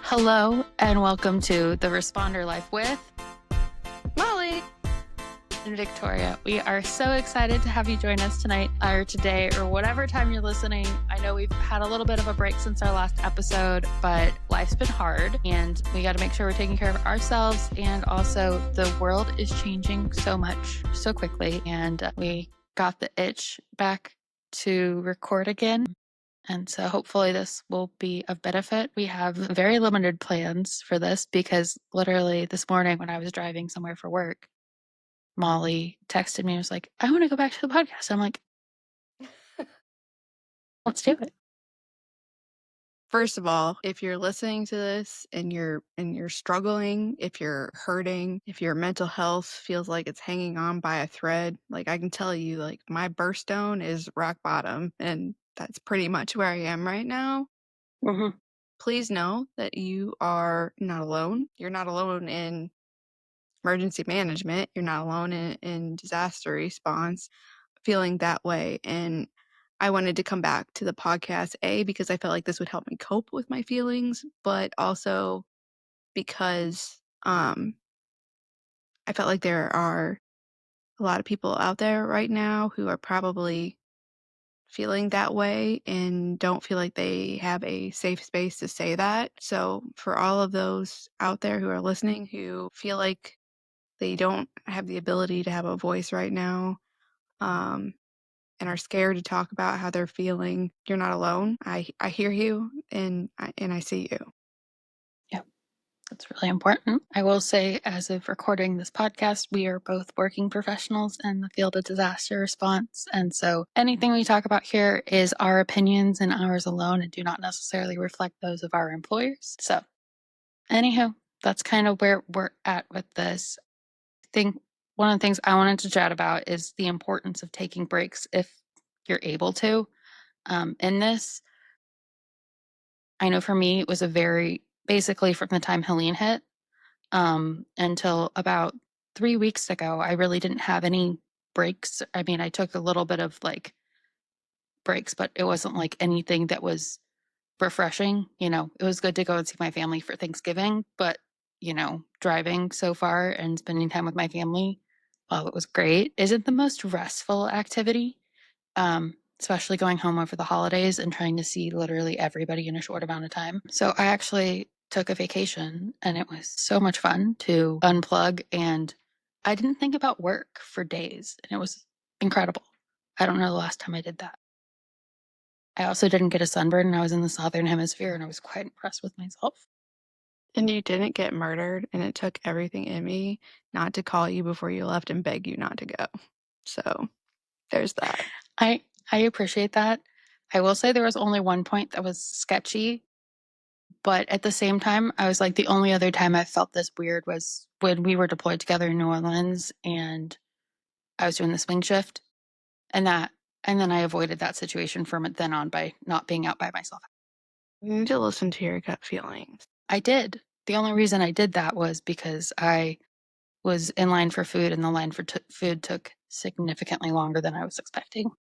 Hello and welcome to the Responder Life with Mollie and Victoria. We are so excited to have you join us tonight or today or whatever time you're listening. I know we've had a little bit of a break since our last episode, but life's been hard and we got to make sure we're taking care of ourselves. And also the world is changing so much, so quickly. And we got the itch back to record again. And so hopefully this will be of benefit. We have very limited plans for this because literally this morning when I was driving somewhere for work, Mollie texted me and was like, I want to go back to the podcast. I'm like, let's do it. First of all, if you're listening to this and you're struggling, if you're hurting, if your mental health feels like it's hanging on by a thread, like I can tell you, like my birthstone is rock bottom, and that's pretty much where I am right now. Mm-hmm. Please know that you are not alone. You're not alone in emergency management. You're not alone in disaster response feeling that way. And I wanted to come back to the podcast, because I felt like this would help me cope with my feelings, but also because I felt like there are a lot of people out there right now who are probably feeling that way and don't feel like they have a safe space to say that. So for all of those out there who are listening who feel like they don't have the ability to have a voice right now, and are scared to talk about how they're feeling, you're not alone. I hear you and I see you. Yeah, that's really important. I will say, as of recording this podcast, we are both working professionals in the field of disaster response. And so anything we talk about here is our opinions and ours alone and do not necessarily reflect those of our employers. So anywho, that's kind of where we're at with this. I think one of the things I wanted to chat about is the importance of taking breaks if you're able to. In this, I know for me, it was basically from the time Helene hit until about 3 weeks ago, I really didn't have any breaks. I mean, I took a little bit of like breaks, but it wasn't like anything that was refreshing. It was good to go and see my family for Thanksgiving, but driving so far and spending time with my family, while it was great, isn't the most restful activity. Especially going home over the holidays and trying to see literally everybody in a short amount of time. So I actually took a vacation and it was so much fun to unplug, and I didn't think about work for days and it was incredible. I don't know the last time I did that. I also didn't get a sunburn and I was in the southern hemisphere and I was quite impressed with myself. And you didn't get murdered, and it took everything in me not to call you before you left and beg you not to go. So there's that. I appreciate that. I will say there was only one point that was sketchy, but at the same time, I was like, the only other time I felt this weird was when we were deployed together in New Orleans and I was doing the swing shift, and then I avoided that situation from then on by not being out by myself. You need to listen to your gut feelings. I did. The only reason I did that was because I was in line for food and the line for food took significantly longer than I was expecting.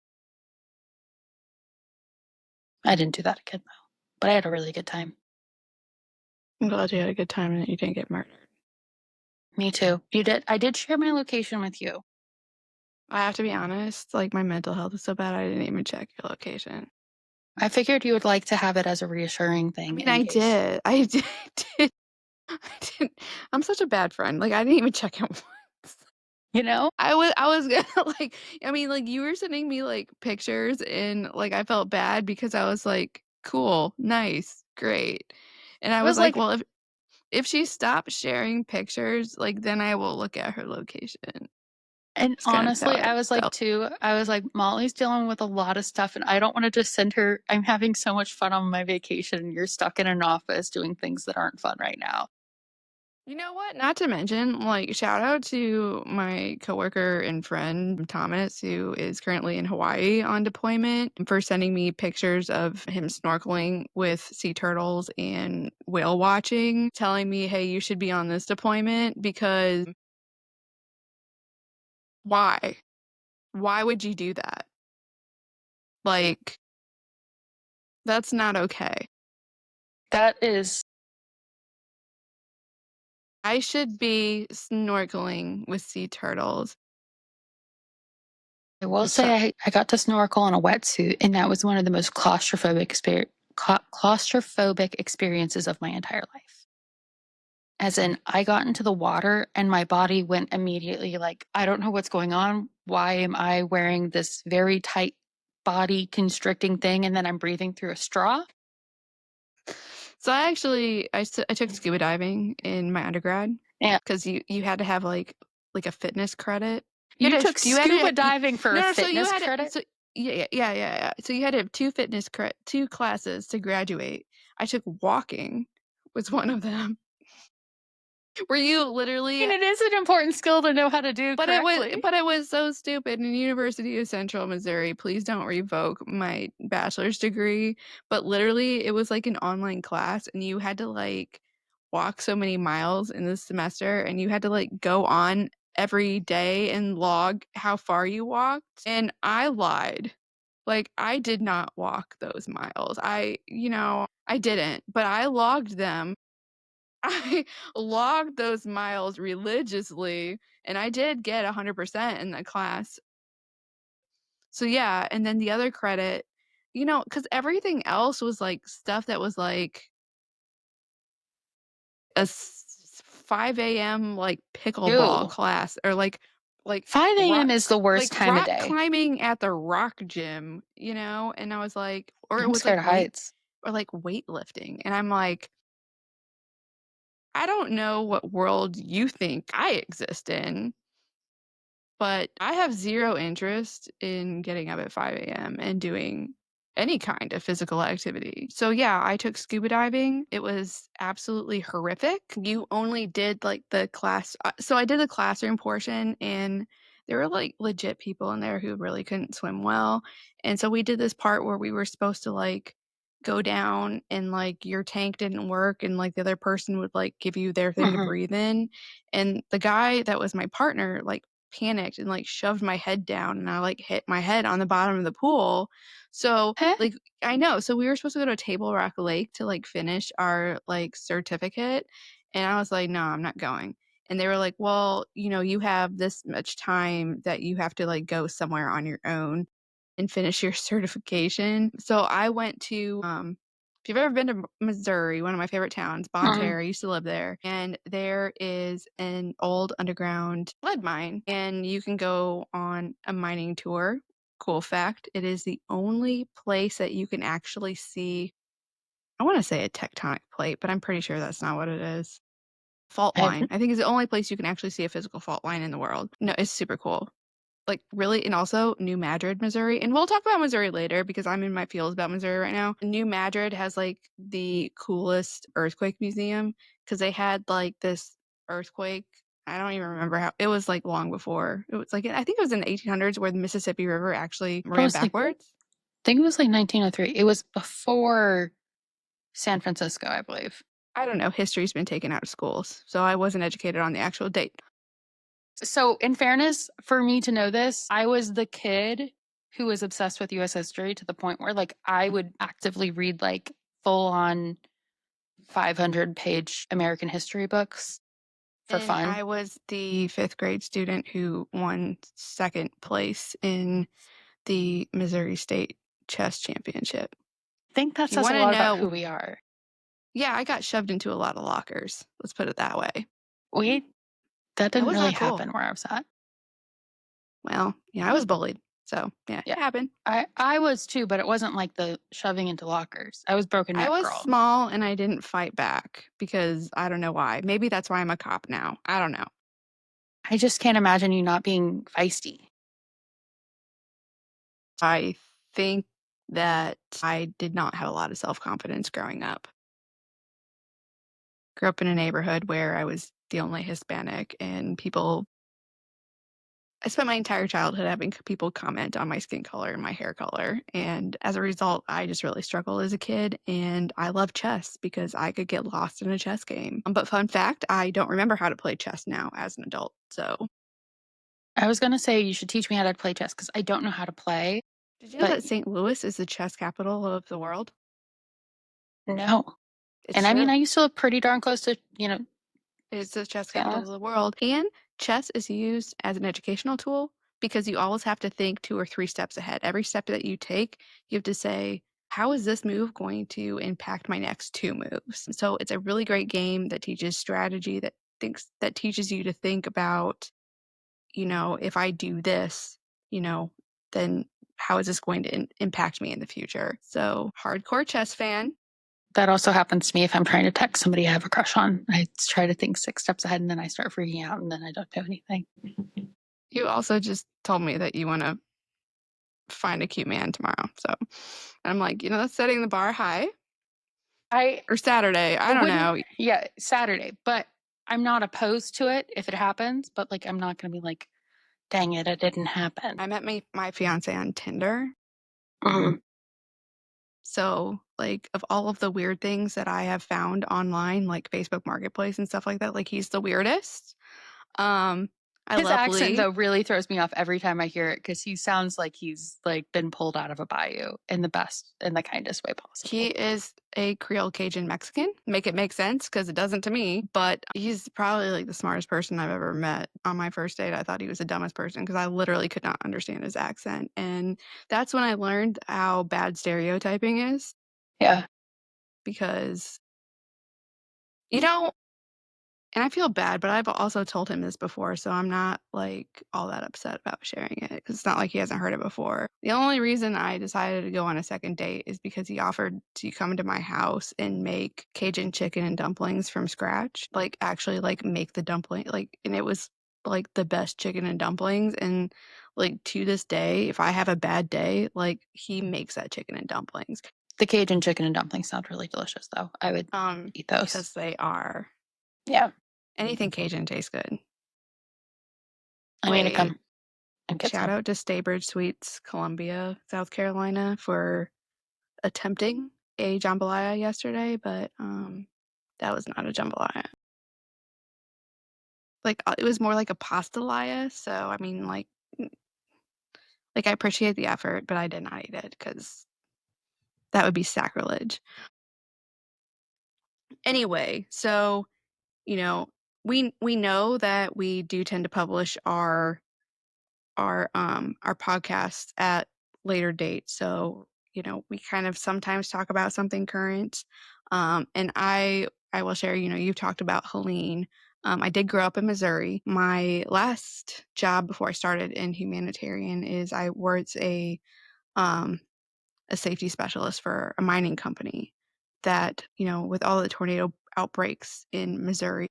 I didn't do that again though, but I had a really good time. I'm glad you had a good time and that you didn't get murdered. Me too. You did. I did share my location with you. I have to be honest, like my mental health is so bad I didn't even check your location. I figured you would like to have it as a reassuring thing. I mean, I did. I did. I'm such a bad friend. Like I didn't even check it once. I was gonna like, I mean, like you were sending me like pictures and like I felt bad because I was like, cool, nice, great. And I was like, well, if she stops sharing pictures, like then I will look at her location. And It's kind of how honestly, I was like, too, I was like, Mollie's dealing with a lot of stuff and I don't want to just send her. I'm having so much fun on my vacation and you're stuck in an office doing things that aren't fun right now. You know what? Not to mention, like, shout out to my coworker and friend Thomas, who is currently in Hawaii on deployment, for sending me pictures of him snorkeling with sea turtles and whale watching, telling me, hey, you should be on this deployment because why? Why would you do that? Like, that's not okay. That is I should be snorkeling with sea turtles. I will So, say I got to snorkel in a wetsuit, and that was one of the most claustrophobic experiences of my entire life. As in, I got into the water and my body went immediately like, I don't know what's going on. Why am I wearing this very tight body constricting thing and then I'm breathing through a straw? I took scuba diving in my undergrad Yeah. because you had to have like a fitness credit. You took You had scuba to diving for a no, so you fitness had to credit? so yeah. So you had to have two classes to graduate. I took walking was one of them. Where you I literally mean, it is an important skill to know how to do correctly. but it was so stupid. In University of Central Missouri, please don't revoke my bachelor's degree. But literally, it was like an online class, and you had to like walk so many miles in this semester, and you had to like go on every day and log how far you walked. And I lied. Like, I did not walk those miles. I didn't, but I logged them. I logged those miles religiously, and I did get 100% in the class. So, yeah, and then the other credit, because everything else was, like, stuff that was, like, a 5 AM, like, pickleball Ew. class or, like, 5 rock a.m. is the worst time of rock day. climbing at the rock gym, and I was like or it I'm was, like, scared of heights. weightlifting, and I'm like, "I don't know what world you think I exist in." But I have 0 interest in getting up at 5 AM and doing any kind of physical activity. So, yeah, I took scuba diving. It was absolutely horrific. You only did, like, the class so I did the classroom portion, and there were, like, legit people in there who really couldn't swim well, and so we did this part where we were supposed to, like, go down and, like, your tank didn't work and, like, the other person would, like, give you their thing to Mhm. breathe in, and the guy that was my partner, like, panicked and, like, shoved my head down, and I, like, hit my head on the bottom of the pool. So, Heh. like I know. So we were supposed to go to Table Rock Lake to, like, finish our, like, certificate, and I was like, "No, I'm not going." And they were like, "Well, you have this much time that you have to, like, go somewhere on your own and finish your certification." So I went to, if you've ever been to Missouri, one of my favorite towns, Bonne Mm. Terre, I used to live there, and there is an old underground lead mine, and you can go on a mining tour. Cool fact, it is the only place that you can actually see I wanna say a tectonic plate, but I'm pretty sure that's not what it is. Fault I've line. I think it's the only place you can actually see a physical fault line in the world. No, it's super cool. Like, really and also New Madrid, Missouri, and we'll talk about Missouri later because I'm in my feels about Missouri right now. New Madrid has, like, the coolest earthquake museum because they had, like, this earthquake. I don't even remember how it was, like, long before. It was, like, I think it was in the 1800s where the Mississippi River actually it ran was like backwards. I think it was like 1903. It was before San Francisco, I believe. I don't know, history's been taken out of schools, so I wasn't educated on the actual date. So, in fairness, for me to know this, I was the kid who was obsessed with US history to the point where like I would actively read like full on 500-page American history books for And fun. I was the 5th grade student who won 2nd place in the Missouri State Chess Championship. I think that If you says a wanna lot about know who we are. yeah, I got shoved into a lot of lockers, let's put it that way. We That That didn't was really not cool. happen where I was at. Well, yeah, I was bullied, so, yeah, it Yeah. happened. I was too, but it wasn't like the shoving into lockers. I was broken I neck was girl. small and I didn't fight back because I don't know why. Maybe that's why I'm a cop now. I don't know. I just can't imagine you not being feisty. I think that I did not have a lot of self-confidence growing up. Grew up in a neighborhood where I was the only Hispanic, and I spent my entire childhood having people comment on my skin color and my hair color, and as a result, I just really struggled as a kid, and I love chess because I could get lost in a chess game. But fun fact, I don't remember how to play chess now as an adult, so I was gonna say you should teach me how to play chess because I don't know how to play, did you know but that St. Louis is the chess capital of the world? no. It's And I mean, true. I used to live pretty darn close to, It's the chess capital Yeah. of the world. And chess is used as an educational tool because you always have to think 2 or 3 steps ahead. Every step that you take, you have to say, "How is this move going to impact my next 2 moves?" So it's a really great game that teaches strategy, that teaches you to think about, if I do this, then how is this going to impact me in the future? So, hardcore chess fan. That also happens to me if I'm trying to text somebody I have a crush on. I try to think 6 steps ahead and then I start freaking out and then I don't do anything. You also just told me that you wanna find a cute man tomorrow, so I'm like, that's setting the bar high. I Or Saturday, I I don't wouldn't know. yeah, Saturday, but I'm not opposed to it if it happens, but, like, I'm not gonna be like, "Dang it, it didn't happen." I met my fiancé on Tinder, Mhm. so, like, of all of the weird things that I have found online, like Facebook Marketplace and stuff like that, like, he's the weirdest. I His love accent, Lee. though, really throws me off every time I hear it because he sounds like he's, like, been pulled out of a bayou in the best and the kindest way He possible. is a Creole Cajun Mexican. Make it make sense because it doesn't to me, but he's probably, like, the smartest person I've ever met. On my first date, I thought he was the dumbest person because I literally could not understand his accent, and that's when I learned how bad stereotyping is Yeah. because, you know and I feel bad, but I've also told him this before, so I'm not, like, all that upset about sharing it because it's not like he hasn't heard it before. The only reason I decided to go on a second date is because he offered to come to my house and make Cajun chicken and dumplings from scratch, like, actually, like, make the dumpling, like, and it was, like, the best chicken and dumplings, and, like, to this day, if I have a bad day, like, he makes that chicken and dumplings, The Cajun chicken and dumplings sound really delicious, though. I would eat those. because they are Yeah. anything Cajun tastes good. I need to Wait. come and get Shout some. out to Staybridge Suites, Columbia, South Carolina, for attempting a jambalaya yesterday, but, that was not a jambalaya. Like, it was more like a pastalaya, so, I mean, I appreciate the effort, but I did not eat it because that would be sacrilege. Anyway, so, you know, we know that we do tend to publish our podcasts at later dates. So, we kind of sometimes talk about something current. And I will share, you've talked about Helene. I did grow up in Missouri. My last job before I started in humanitarian is I was um, a safety specialist for a mining company that, with all the tornado outbreaks in Missouri.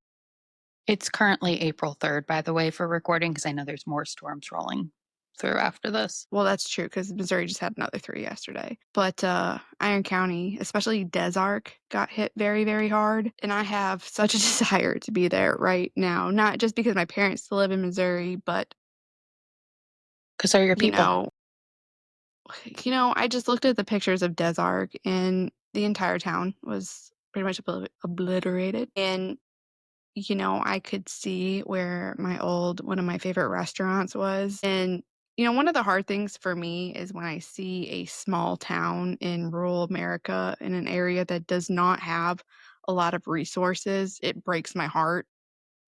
It's currently April 3rd, by the way, for recording, because I know there's more storms rolling through after this. Well, that's true because Missouri just had another 3 yesterday. But, Iron County, especially Des Arc, got hit very, very hard, and I have such a desire to be there right now, not just because my parents still live in Missouri, but, Because they're your you people. know I just looked at the pictures of Des Arc, and the entire town was pretty much obliterated, and I could see where one of my favorite restaurants was. And, one of the hard things for me is when I see a small town in rural America in an area that does not have a lot of resources, it breaks my heart.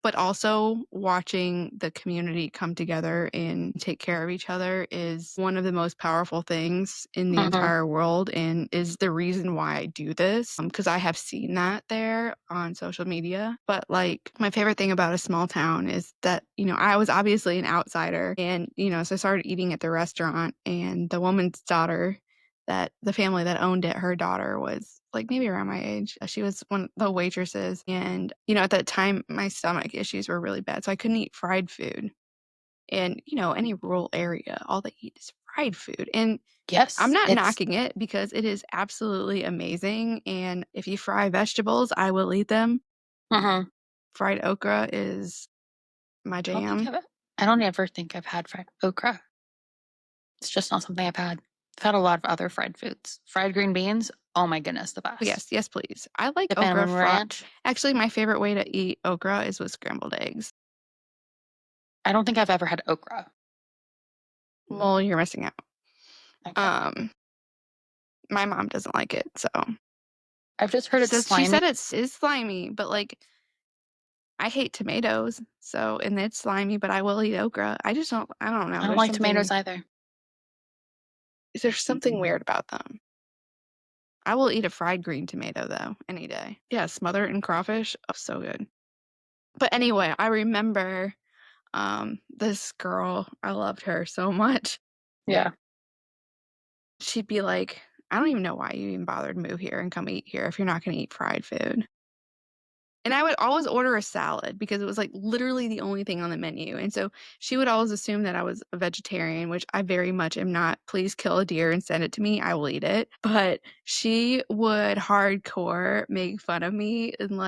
But also watching the community come together and take care of each other is one of the most powerful things in the Mhm. entire world and is the reason why I do this, because I have seen that there on social media. But, like, my favorite thing about a small town is that, I was obviously an outsider and, so I started eating at the restaurant, and the woman's daughter, that the family that owned it, her daughter was, like, maybe around my age. She was one of the waitresses, and, at that time, my stomach issues were really bad, so I couldn't eat fried food. And, any rural area, all they eat is fried food, and I'm Yes, not it's knocking it because it is absolutely amazing, and if you fry vegetables, I will eat them. mhm. Fried okra is my I don't think jam. I don't ever think I've had fried okra. It's just not something I've had. I've had a lot of other fried foods. Fried green beans, oh my goodness, the Oh, yes, best. yes, please. I like Dip okra 'em fried. ranch. Actually, my favorite way to eat okra is with scrambled eggs. I don't think I've ever had okra. Well, you're missing out. Okay. Um, my mom doesn't like it, so I've just heard it's she slimy. said it's is slimy, but, like, I hate tomatoes, so and it's slimy, but I will eat okra. I don't know. I don't like tomatoes either. There's something weird about them. I will eat a fried green tomato though, any day. Yeah, smother it in crawfish. Oh, so good. But anyway, I remember this girl, I loved her so much. Yeah. She'd be like, I don't even know why you even bothered to move here and come eat here if you're not gonna eat fried food. And I would always order a salad because it was, like, literally the only thing on the menu, and so she would always assume that I was a vegetarian, which I very much am not. Please kill a deer and send it to me, I will eat it. But she would hardcore make fun of me and,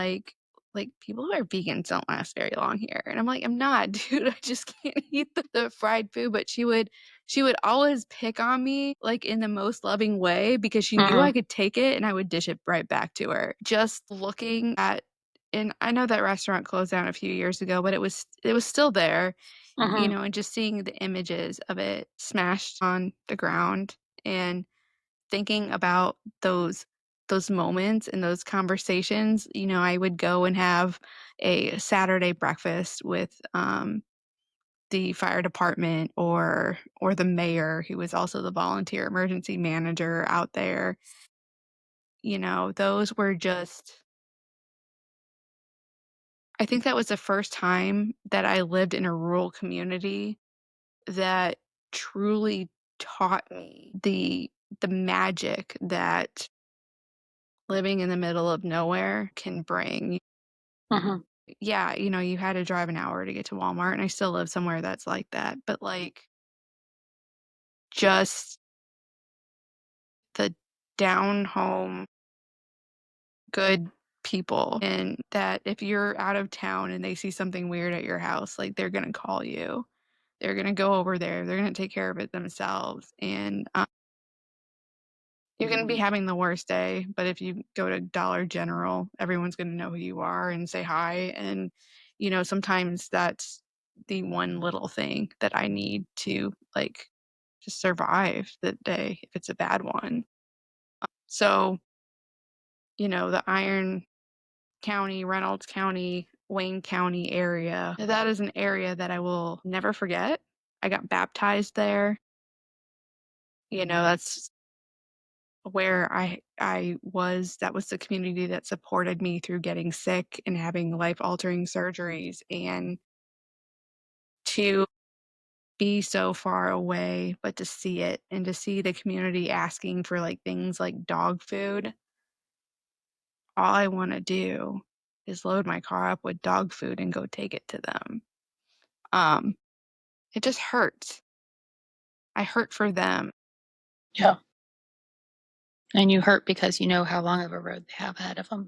people who are vegans don't last very long here, and I'm like, "I'm not, dude, I just can't eat the fried food," but she would always pick on me, like, in the most loving way because she knew Mhm. I could take it and I would dish it right back to her. Just looking at and I know that restaurant closed down a few years ago, but it was still there, Mhm. and just seeing the images of it smashed on the ground and thinking about those moments and those conversations, I would go and have a Saturday breakfast with, the fire department or the mayor, who was also the volunteer emergency manager out there. Those were just I think that was the first time that I lived in a rural community that truly taught me the magic that living in the middle of nowhere can bring. Mhm. Yeah, you had to drive an hour to get to Walmart, and I still live somewhere that's like that, but, just the down home, good people, and that if you're out of town and they see something weird at your house, they're gonna call you. They're gonna go over there, they're gonna take care of it themselves, and, you're gonna be having the worst day, but if you go to Dollar General, everyone's gonna know who you are and say hi, and, sometimes that's the one little thing that I need to, just survive the day if it's a bad one. So, the Iron County, Reynolds County, Wayne County area, that is an area that I will never forget. I got baptized there. That's where that was the community that supported me through getting sick and having life-altering surgeries, and to be so far away, but to see it and to see the community asking for, things like dog food, all I wanna do is load my car up with dog food and go take it to them. Um, it just hurts. I hurt for them. Yeah. And you hurt because you know how long of a road they have ahead of them.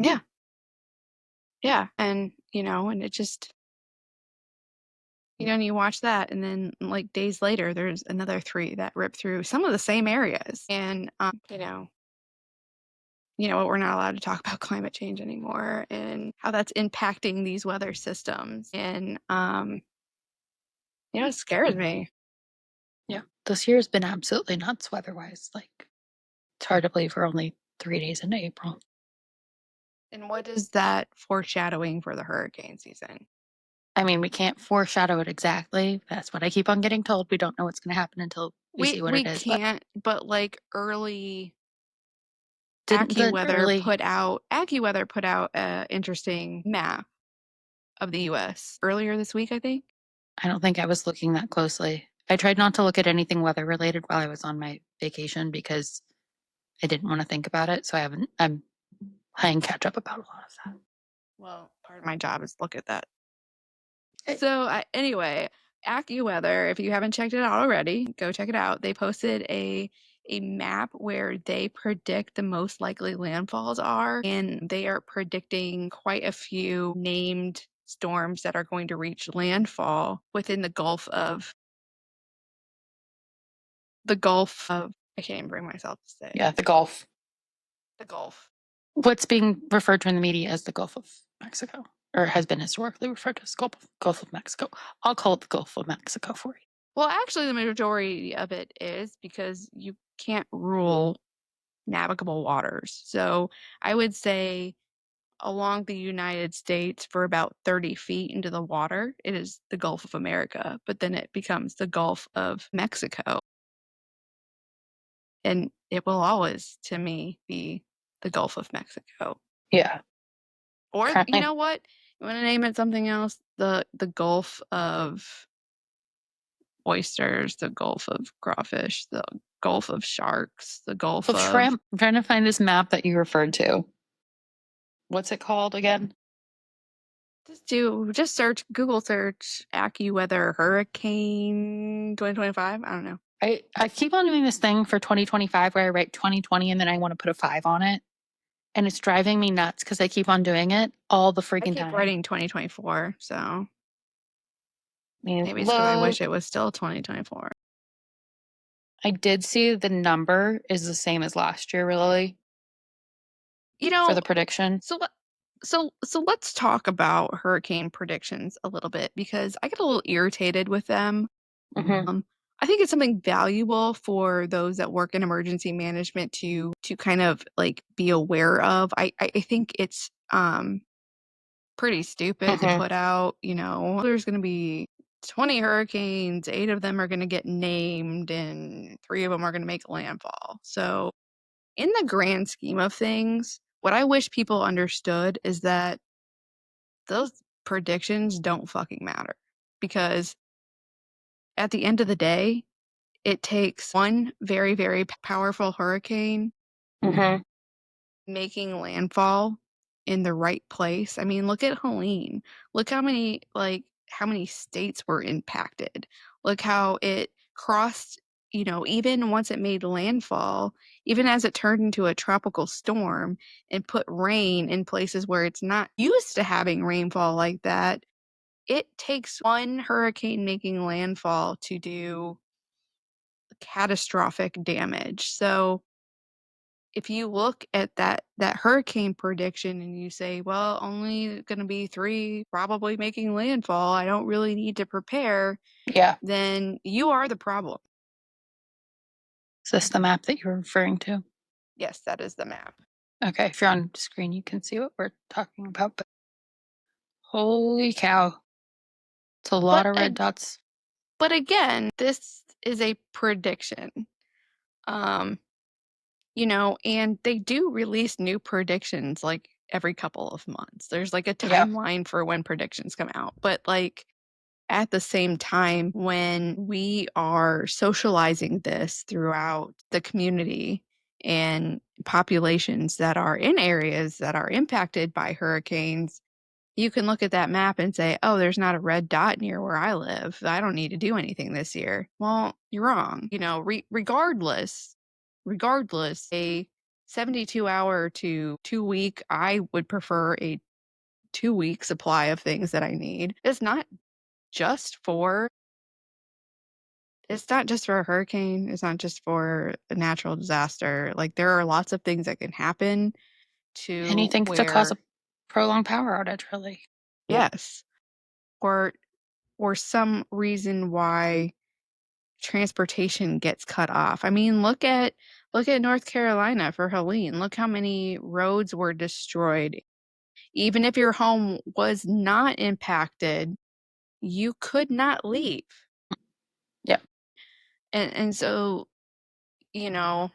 Yeah, yeah, and it just and you watch that, and then, days later, there's another 3 that rip through some of the same areas, and, we're not allowed to talk about climate change anymore and how that's impacting these weather systems, and, it scares me. Yeah. This year's been absolutely nuts weather-wise, it's hard to believe we're only 3 days into April. And what is that foreshadowing for the hurricane season? I mean, we can't foreshadow it exactly. That's what I keep on getting told. We don't know what's gonna happen until we We see what we it is, but can't, but, early didn't the early AccuWeather put out a interesting map of the US earlier this week, I think. I don't think I was looking that closely. I tried not to look at anything weather related while I was on my vacation because I didn't wanna think about it, so I'm playing catch up about a lot of that. Well, part of my job is look at that. Eh So, anyway, AccuWeather, if you haven't checked it out already, go check it out. They posted a map where they predict the most likely landfalls are, and they are predicting quite a few named storms that are going to reach landfall within the Gulf of I can't even bring myself to say Yeah, the Gulf. the Gulf. What's being referred to in the media as the Gulf of Mexico, or has been historically referred to as Gulf of Mexico. I'll call it the Gulf of Mexico for you. Well, actually, the majority of it is because you can't rule navigable waters. So I would say along the United States for about 30 feet into the water, it is the Gulf of America, but then it becomes the Gulf of Mexico. And it will always, to me, be the Gulf of Mexico. Yeah. Or you Currently, know what? You want to name it something else? The Gulf of oysters, the Gulf of crawfish, the Gulf of sharks, the Gulf of of shrimp. I'm trying to find this map that you referred to. What's it called again? just search Google search AccuWeather Hurricane 2025. I don't know. I keep on doing this thing for 2025 where I write 2020 and then I want to put a 5 on it. And it's driving me nuts because I keep on doing it all the I freaking keep time. writing 2024, so I mean, maybe it's because I load. wish it was still 2024. I did see the number is the same as last year, really, You for know, the prediction. so so let's talk about hurricane predictions a little bit because I get a little irritated with them. Mm-hmm. Um, I think it's something valuable for those that work in emergency management to kind of like be aware of. I think it's pretty stupid to Mm-hmm. put out, there's going to be 20 hurricanes, 8 of them are going to get named and 3 of them are going to make landfall. So, in the grand scheme of things, what I wish people understood is that those predictions don't fucking matter because at the end of the day, it takes one very, very powerful hurricane Mm-hmm. making landfall in the right place. I mean, look at Helene. Look how many states were impacted. Look how it crossed, even once it made landfall, even as it turned into a tropical storm and put rain in places where it's not used to having rainfall like that. It takes one hurricane making landfall to do catastrophic damage. So if you look at that hurricane prediction and you say, well, only going to be 3 probably making landfall, I don't really need to prepare, Yeah. then you are the problem. Is this the map that you're referring to? Yes, that is the map. Okay. If you're on screen, you can see what we're talking about. But holy cow. It's a lot But of red dots. but again, this is a prediction. Um, and they do release new predictions like every couple of months. There's like a Yeah. timeline for when predictions come out. But like at the same time, when we are socializing this throughout the community and populations that are in areas that are impacted by hurricanes, you can look at that map and say, oh, there's not a red dot near where I live. I don't need to do anything this year. Well, you're wrong. Regardless, a 72-hour to 2-week, I would prefer a 2-week supply of things that I need. Just for it's not just for a hurricane, it's not just for a natural disaster. Like there are lots of things that can happen to Anything to cause where a prolonged power outage, really. yes, or some reason why transportation gets cut off. I mean, look at North Carolina for Helene. Look how many roads were destroyed. Even if your home was not impacted, you could not leave. Yeah. And so, you know,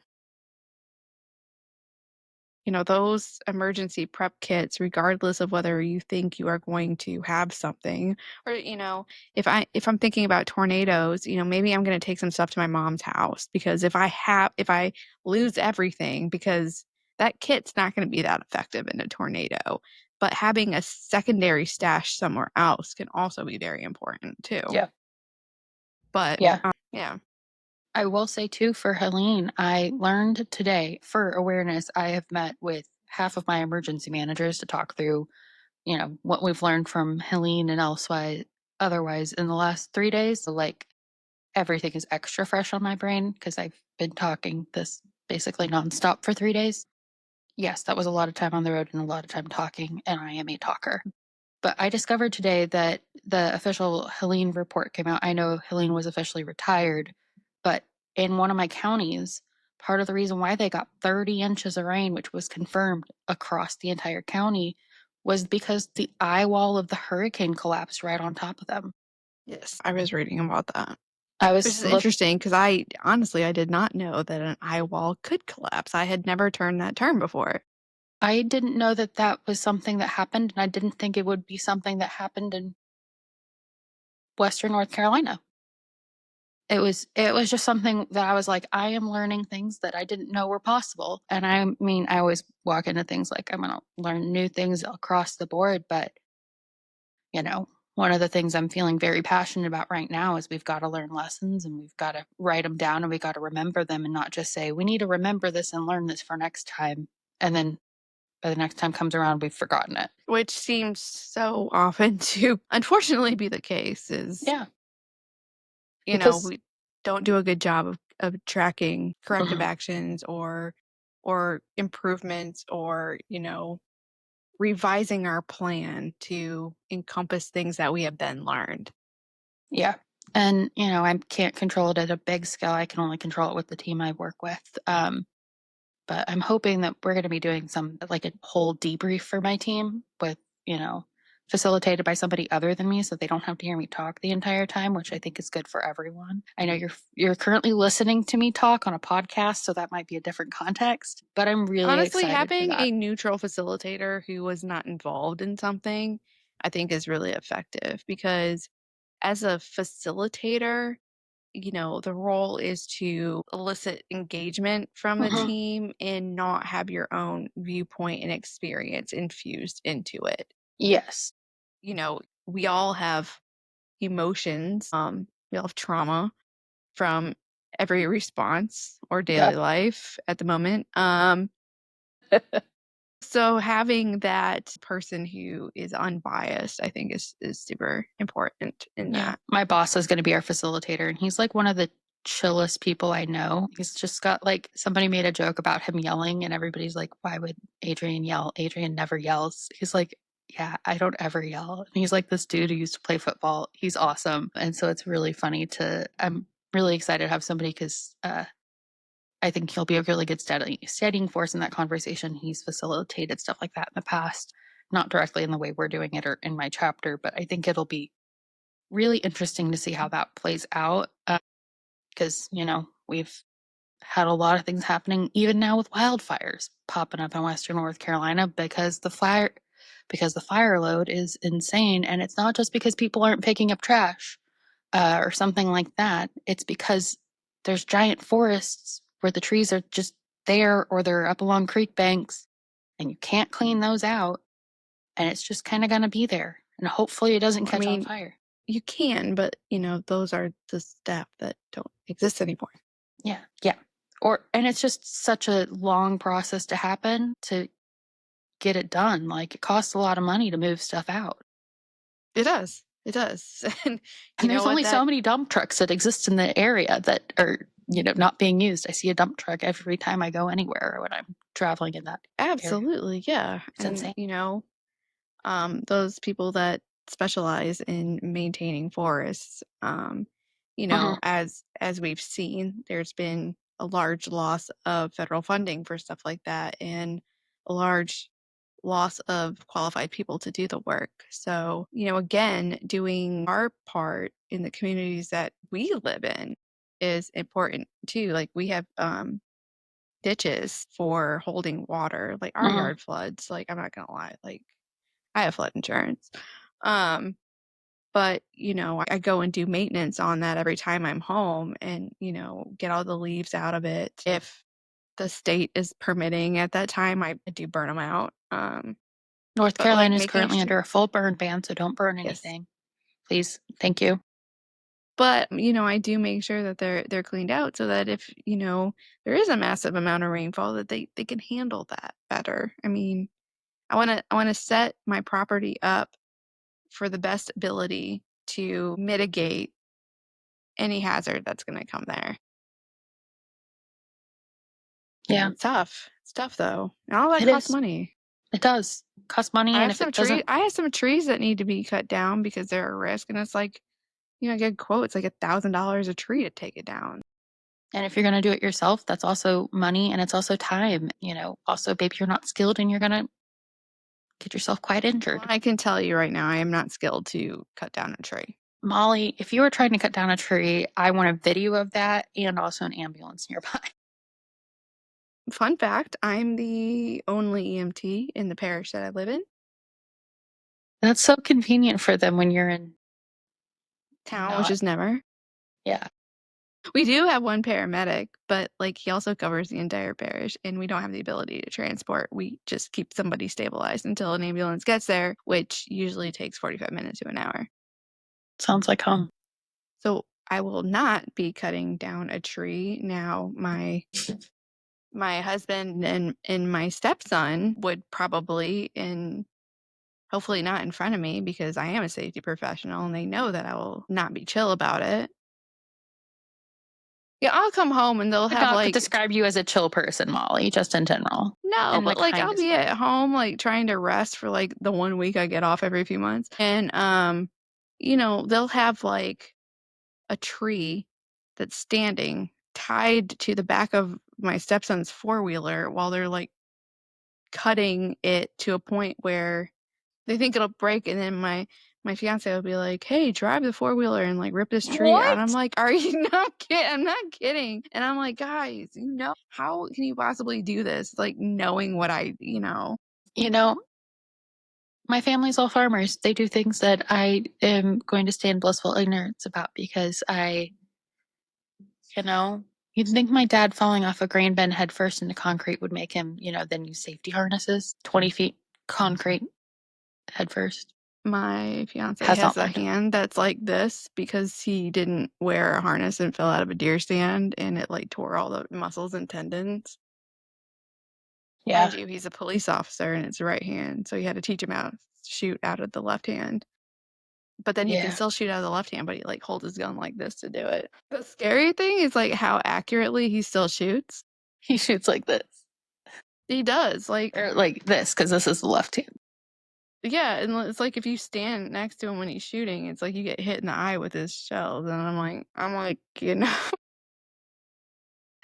those emergency prep kits, regardless of whether you think you are going to have something, or, if I'm thinking about tornadoes, maybe I'm going to take some stuff to my mom's house because if I lose everything, because that kit's not going to be that effective in a tornado. But having a secondary stash somewhere else can also be very important too. Yeah. But Yeah. yeah. I will say too, for Helene, I learned today for awareness, I have met with half of my emergency managers to talk through, what we've learned from Helene and elsewise otherwise in the last 3 days. So like everything is extra fresh on my brain because I've been talking this basically nonstop for 3 days. Yes, that was a lot of time on the road and a lot of time talking, and I am a talker. But I discovered today that the official Helene report came out. I know Helene was officially retired, but in one of my counties, part of the reason why they got 30 inches of rain, which was confirmed across the entire county, was because the eye wall of the hurricane collapsed right on top of them. Yes, I was reading about that. I Which was is look interesting because I honestly I did not know that an eye wall could collapse. I had never turned that term before. I didn't know that that was something that happened, and I didn't think it would be something that happened in Western North Carolina. It was just something that I was like, I am learning things that I didn't know were possible. And I mean, I always walk into things like I'm gonna learn new things across the board, but you know, one of the things I'm feeling very passionate about right now is we've got to learn lessons and we've got to write them down and we got to remember them and not just say, we need to remember this and learn this for next time. And then by the next time comes around, we've forgotten it. Which seems so often to unfortunately be the case is, Yeah. Because, we don't do a good job of tracking corrective mhm, actions or improvements or, revising our plan to encompass things that we have then learned. yeah. And, I can't control it at a big scale. I can only control it with the team I work with. But I'm hoping that we're gonna be doing some like a whole debrief for my team with, you know, facilitated by somebody other than me so they don't have to hear me talk the entire time, which I think is good for everyone. I know you're currently listening to me talk on a podcast, so that might be a different context, but I'm really Honestly, excited for having that. a neutral facilitator who was not involved in something, I think is really effective because as a facilitator, the role is to elicit engagement from the Mhm. team and not have your own viewpoint and experience infused into it. Yes. We all have emotions, we all have trauma from every response or daily Yep. life at the moment. So having that person who is unbiased, I think is super important in Yeah. that. My boss is gonna be our facilitator, and he's like one of the chillest people I know. He's just got like somebody made a joke about him yelling, and everybody's like, "Why would Adrian yell? Adrian never yells." He's like, "Yeah, I don't ever yell." And he's like this dude who used to play football. He's awesome. And so it's really funny I'm really excited to have somebody because I think he'll be a really good steadying force in that conversation. He's facilitated stuff like that in the past, not directly in the way we're doing it or in my chapter, but I think it'll be really interesting to see how that plays out, because, we've had a lot of things happening even now with wildfires popping up in Western North Carolina because the fire load is insane, and it's not just because people aren't picking up trash, or something like that. It's because there's giant forests where the trees are just there or they're up along creek banks, and you can't clean those out, and it's just kinda gonna be there, and hopefully it doesn't I catch on mean, fire. you can, but those are the staff that don't exist anymore. Yeah, yeah. And it's just such a long process to happen to get it done. Like it costs a lot of money to move stuff out. It does. It does. And you And know there's what only that so many dump trucks that exist in the area that are, not being used. I see a dump truck every time I go anywhere when I'm traveling in that area. absolutely, yeah. It's And insane. those people that specialize in maintaining forests, Mhm. as we've seen, there's been a large loss of federal funding for stuff like that and a large loss of qualified people to do the work. So, again, doing our part in the communities that we live in is important too. Like we have ditches for holding water. Like our Mhm. yard floods, like I'm not gonna lie, like I have flood insurance. Um, but I go and do maintenance on that every time I'm home and, get all the leaves out of it. If the state is permitting at that time, I do burn them out. North But like Carolina is making currently sure, under a full burn ban, so don't burn yes. anything. Please. Thank you. But, I do make sure that they're cleaned out so that if, there is a massive amount of rainfall that they can handle that better. I mean, I want to set my property up for the best ability to mitigate any hazard that's going to come there. Yeah, It's tough. It's tough though. And all that it costs is. money. It does cost money, and if it doesn't, I have some trees that need to be cut down because they're a risk. And it's like, I get a quote, it's like $1,000 a tree to take it down. and if you're gonna do it yourself, that's also money and it's also time. Also, maybe you're not skilled and you're gonna get yourself quite injured. I can tell you right now, I am not skilled to cut down a tree. Mollie, if you were trying to cut down a tree, I want a video of that and also an ambulance nearby. Fun fact, I'm the only EMT in the parish that I live in. That's so convenient for them when you're in Town, which not. is never. Yeah. We do have one paramedic, but like he also covers the entire parish, and we don't have the ability to transport. We just keep somebody stabilized until an ambulance gets there, which usually takes 45 minutes to an hour. Sounds like home. So I will not be cutting down a tree. Now my husband and my stepson would probably, and hopefully not in front of me because I am a safety professional and they know that I will not be chill about it. Yeah, I'll come home and they'll Would have not like describe you as a chill person, Mollie, just in general. no, In the but like I'll kindest be way. at home like trying to rest for like the 1 week I get off every few months. And they'll have like a tree that's standing tied to the back of my stepson's four-wheeler while they're like cutting it to a point where they think it'll break, and then my fiance will be like, "Hey, drive the four-wheeler and like rip this tree out." What? I'm like, "Are you not kidding? I'm not kidding." And I'm like, "Guys, how can you possibly do this? Like knowing what You know, my family's all farmers. They do things that I am going to stay in blissful ignorance about because you know, you'd think my dad falling off a grain bin headfirst into concrete would make him, then use safety harnesses, 20 feet concrete headfirst. My fiance Has has not a learned. hand that's like this because he didn't wear a harness and fell out of a deer stand, and it like tore all the muscles and tendons. Yeah. Mind you, he's a police officer and it's right hand, so he had to teach him how to shoot out of the left hand. But then he can Yeah. still shoot out of the left hand, but he like holds his gun like this to do it. The scary thing is like how accurately he still shoots. He shoots like this. He does. Like Or like this, because this is the left hand. yeah, and it's like if you stand next to him when he's shooting, it's like you get hit in the eye with his shells. And I'm like.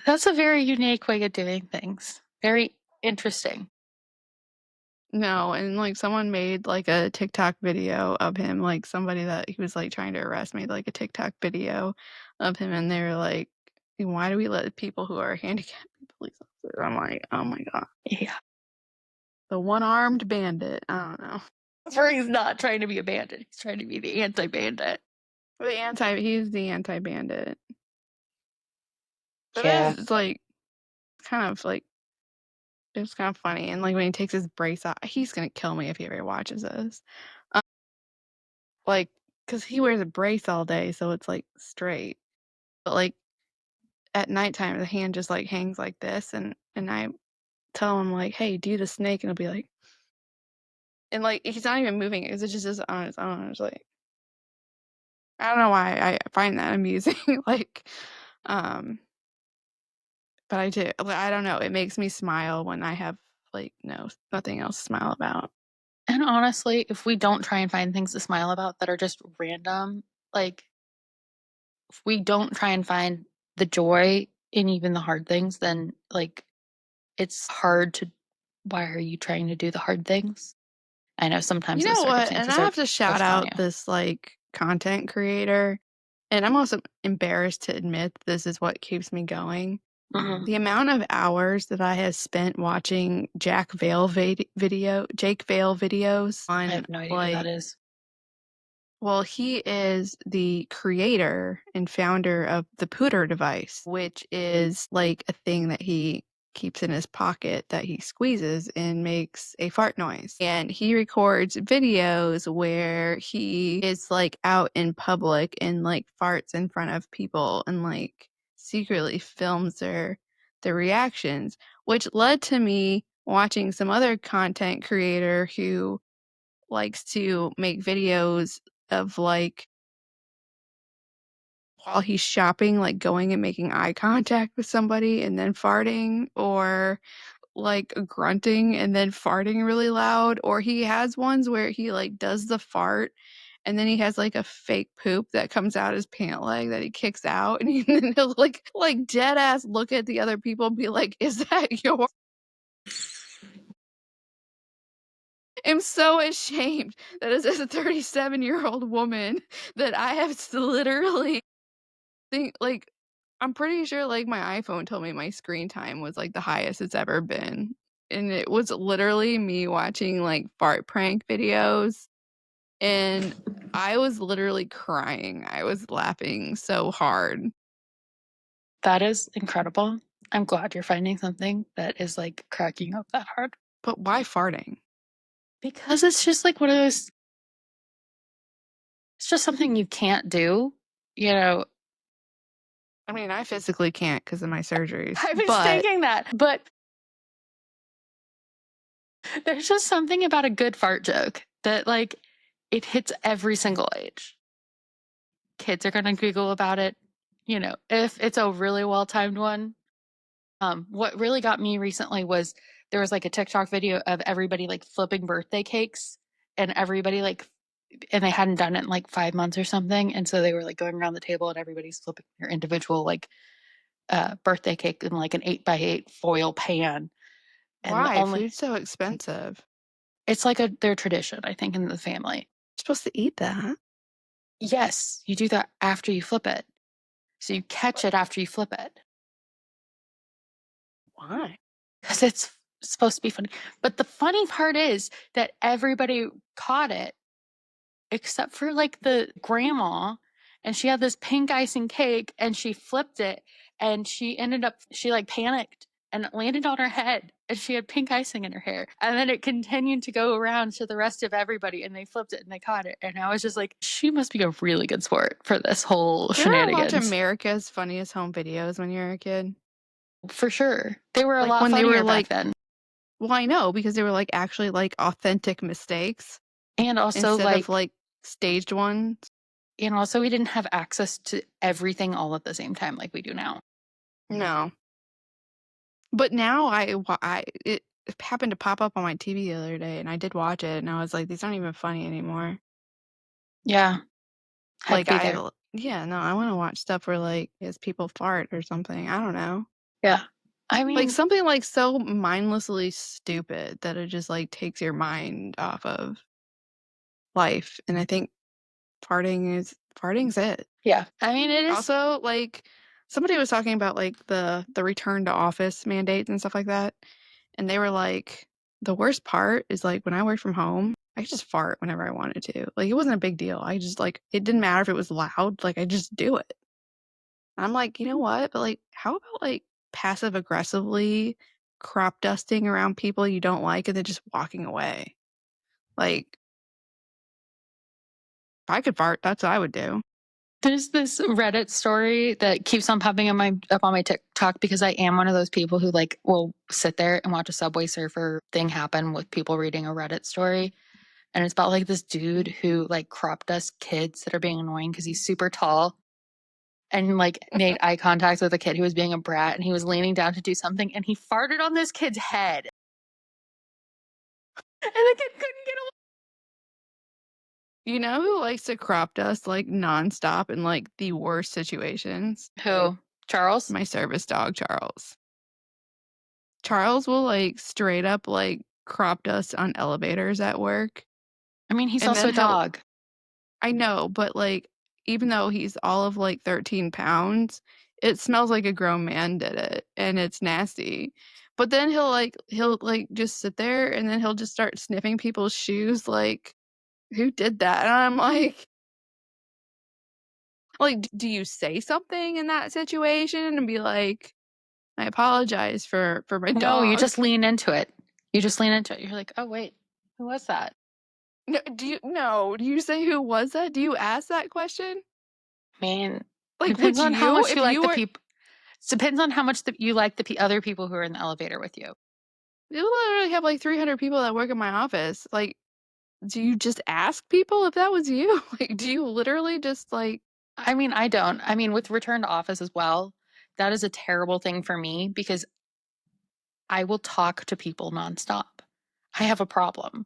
That's a very unique way of doing things. Very interesting. No, and like someone made like a TikTok video of him, like somebody that he was like trying to arrest made like a TikTok video of him, and they were like, "Why do we let people who are handicapped be police officers?" I'm like, "Oh my god, Yeah. the one-armed bandit." I don't know. Where he's not trying to be a bandit. He's trying to be the anti-bandit. He's the anti-bandit. But Yeah. it's like kind of like it's kind of funny, and like when he takes his brace off, he's gonna kill me if he ever watches this. Um, like, cause he wears a brace all day, so it's like straight. But like at nighttime, the hand just like hangs like this, and I tell him like, "Hey, do the snake," and he'll be like, and like he's not even moving it because it just is on its own. It's like I don't know why I find that amusing, like, um, but I do. Like, I don't know. It makes me smile when I have like nothing else to smile about. And honestly, if we don't try and find things to smile about that are just random, like if we don't try and find the joy in even the hard things, then like it's hard to. Why are you trying to do the hard things? I know sometimes You the know what? And circumstances I are have to shout pushed on out you. this like content creator, and I'm also embarrassed to admit this is what keeps me going. Mhm. The amount of hours that I have spent watching Jake Vale videos I on have no idea who that like, is. well, he is the creator and founder of the Pooter device, which is like a thing that he keeps in his pocket that he squeezes and makes a fart noise. And he records videos where he is like out in public and like farts in front of people and like secretly films their reactions, which led to me watching some other content creator who likes to make videos of like while he's shopping, like going and making eye contact with somebody and then farting, or like grunting and then farting really loud, or he has ones where he like does the fart and then he has like a fake poop that comes out his pant leg that he kicks out, and then he'll like dead ass look at the other people and be like, "Is that your?" am so ashamed that as a 37-year-old woman that I have literally think like I'm pretty sure like my iPhone told me my screen time was like the highest it's ever been. And it was literally me watching like fart prank videos and I was literally crying. I was laughing so hard. That is incredible. I'm glad you're finding something that is, like, cracking up that hard. But why farting? Because it's just, like, one of those it's just something you can't do, you know? I mean, I physically can't because of my surgeries, I was but thinking that, but there's just something about a good fart joke that, like, it hits every single age. Kids are gonna giggle about it, if it's a really well-timed one. What really got me recently was there was, like, a TikTok video of everybody, like, flipping birthday cakes, and everybody, like and they hadn't done it in, like, 5 months or something, and so they were, like, going around the table and everybody's flipping their individual, like, birthday cake in, like, an 8 by 8 foil pan, and the why? only Food's so expensive. it's like their tradition, I think, in the family. You're supposed to eat that. Yes, you do that after you flip it. So you catch it after you flip it Why? because it's supposed to be funny. But the funny part is that everybody caught it except for, like, the grandma, and she had this pink icing cake, and she flipped it, and she, like, panicked, and it landed on her head, and she had pink icing in her hair, and then it continued to go around to the rest of everybody, and they flipped it, and they caught it, and I was just like, "She must be a really good sport for this whole You ever watch shenanigans." America's Funniest Home Videos when you were a kid? For sure. They were a Like, lot when they were, funnier back like then, well, I know because they were, like, actually, like, authentic mistakes and also, instead of, like like, staged ones. and also we didn't have access to everything all at the same time like we do now. No. But now it happened to pop up on my TV the other day, and I did watch it, and I was like, "These aren't even funny anymore." Yeah, had to Like, be there. yeah, no, I wanna watch stuff where, like, as people fart or something, I don't know. Yeah. I Like, mean, something, like, so mindlessly stupid that it just, like, takes your mind off of life, and I think farting's it. yeah. I mean, it is. Also, like, somebody was talking about, like, the return to office mandates and stuff like that, and they were like, "The worst part is, like, when I worked from home, I could just fart whenever I wanted to. Like, it wasn't a big deal. I just, like it didn't matter if it was loud, like, I just do it." I'm like, "You know what? But, like, how about, like, passive aggressively crop dusting around people you don't like and then just walking away?" Like, if I could fart, that's what I would do. There's this Reddit story that keeps on popping up on my TikTok because I am one of those people who, like, will sit there and watch a Subway Surfer thing happen with people reading a Reddit story, and it's about, like, this dude who, like, crop dusts kids that are being annoying because he's super tall and, like, made eye contact with a kid who was being a brat, and he was leaning down to do something, and he farted on this kid's head, and the kid couldn't get You know who likes to crop dust, like, nonstop in, like, the worst situations? away. Who? Charles? My service dog, Charles. Charles will, like, straight up, like, crop dust on elevators at work, I mean, he's and also then a he'll dog. I know, but, like, even though he's all of, like, 13 pounds, it smells like a grown man did it, and it's nasty. But then he'll just sit there, and then he'll just start sniffing people's shoes, like, "Who did that?" And I'm like, do you say something in that situation and be like, "I apologize for my No, you dog." just lean into it. You just lean into it. You're like, "Oh, wait, who was that?" No, do you say, "Who was that?" Do you ask that question? I mean, Like, would depends on how you much if you like you the were people. Depends on how much you like the other people who are in the elevator with you. you literally have, like, 300 people that work in my office, like, do you just ask people if that was you? Like, do you literally just, like I mean, I don't. I mean, with return to office as well, that is a terrible thing for me because I will talk to people nonstop. I have a problem,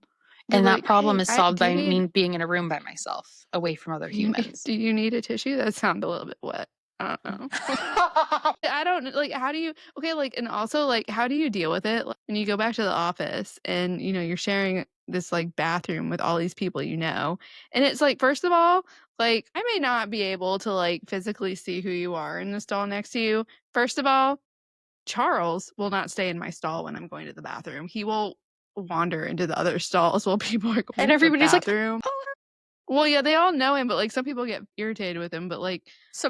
be and that like, problem "Hey, is I solved do you by need me being in a room by myself, away from other humans. do you need a tissue?" That sound a little bit wet. I don't know. I don't like, how do you okay, like and also, like, how do you deal with it, like, when you go back to the office and, you're sharing this like bathroom with all these people you know. And it's like, first of all, like I may not be able to like physically see who you are in the stall next to you. First of all, Charles will not stay in my stall when I'm going to the bathroom. He will wander into the other stalls while people are going And to the everybody's like, bathroom. oh, Well, yeah, they all know him, but, like, some people get irritated with him, but, like,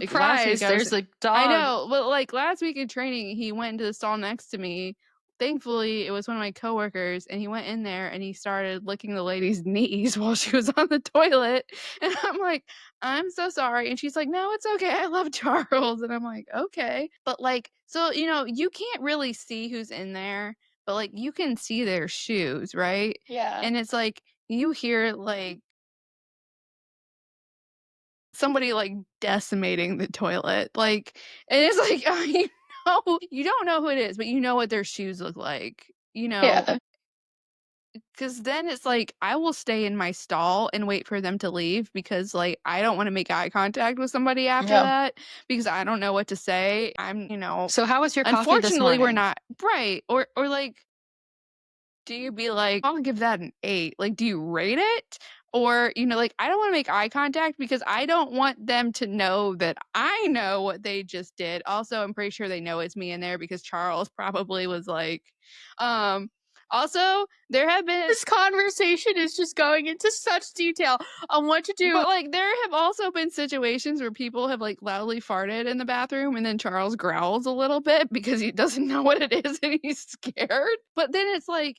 last week surprise, I was there's a I dog. know, but, like, last week in training, he went into the stall next to me. Thankfully, it was one of my coworkers, and he went in there, and he started licking the lady's knees while she was on the toilet, and I'm like, "I'm so sorry," and she's like, "No, it's okay, I love Charles," and I'm like, "Okay." But, like so, you can't really see who's in there, but, like, you can see their shoes, right? Yeah. And it's like, you hear, like somebody, like, decimating the toilet, like and it's like, you don't know who it is, but you know what their shoes look like, Yeah. because then it's like, I will stay in my stall and wait for them to leave because, like, I don't wanna make eye contact with somebody after Yeah. that because I don't know what to say. So how was your coffee this Unfortunately, we're morning? not right, or, like do you be like, "I'll give that an 8." Like, do you rate it? Or, like, I don't wanna make eye contact because I don't want them to know that I know what they just did. Also, I'm pretty sure they know it's me in there because Charles probably was like, um also, there have been This conversation is just going into such detail on what to do. but, like, there have also been situations where people have, like, loudly farted in the bathroom, and then Charles growls a little bit because he doesn't know what it is and he's scared. But then it's like,